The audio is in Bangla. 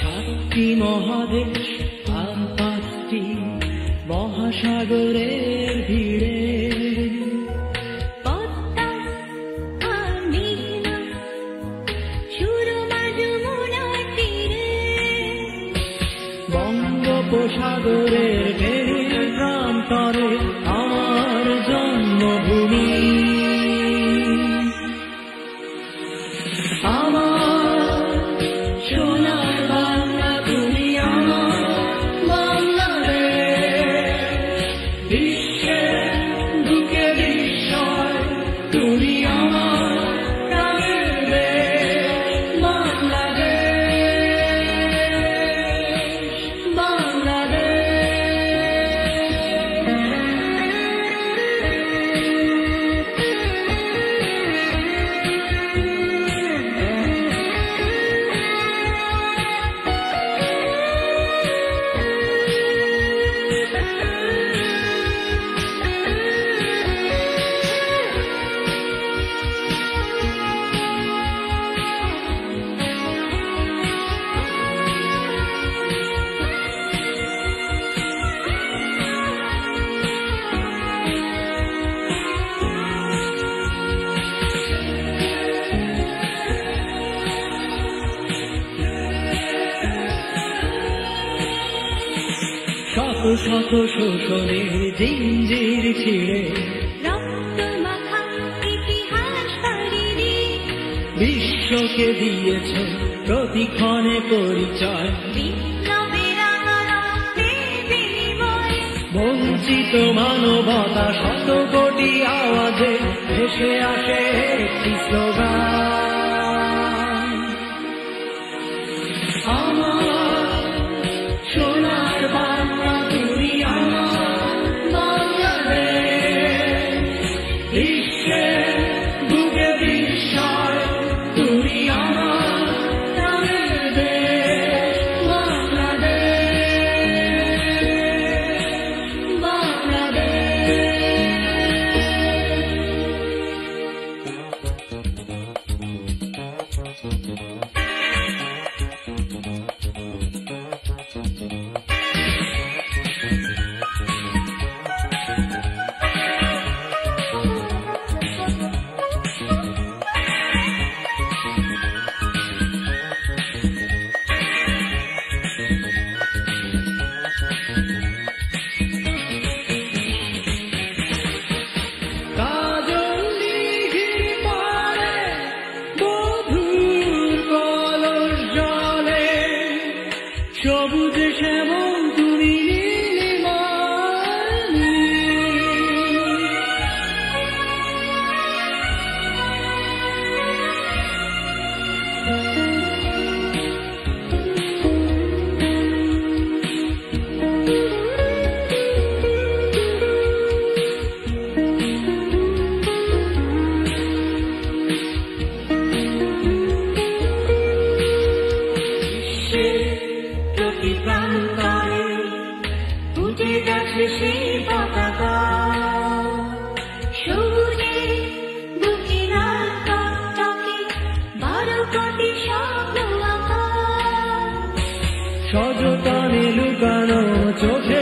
সাতটি মহাদেশ আর পাঁচটি মহাসাগরের ভিড়ে বঙ্গোপসাগরের গভীর প্রান্তরে আমার জন্মভূমি, আমার সোনার বাংলা তুমি, আমার বাংলাদেশ। বিশ্বের বুকে বিস্ময় তুমি আমার প্রাণের দেশ, বাংলাদেশ, বাংলাদেশ। শত শত শোষণের জিঞ্জির ছিঁড়ে রক্ত মাখা ইতিহাস পাড়ি বিশ্বকে দিয়েছ প্রতিক্ষণে পরিচয়। বিপ্লবের আলোতে বিনিময় বঞ্চিত মানবতা শত কোটি আওয়াজে ভেসে আসে একটি স্লোগান, আমার সোনার বাংলা তুমি, আমার বাংলাদেশ। বিশ্বের বুকে বিস্ময় তুমি আমার প্রাণের দেশ, বাংলাদেশ, বাংলাদেশ। সবুজে শ্যামল তুমি নীলিমানি, প্রতি প্রান্তরে ফুটে গেছে সেই পতাকা, সবুজে বুকে লাল টকটকে 12 কোটি স্বপ্ন আঁকা। সযতনে লুকানো চোখে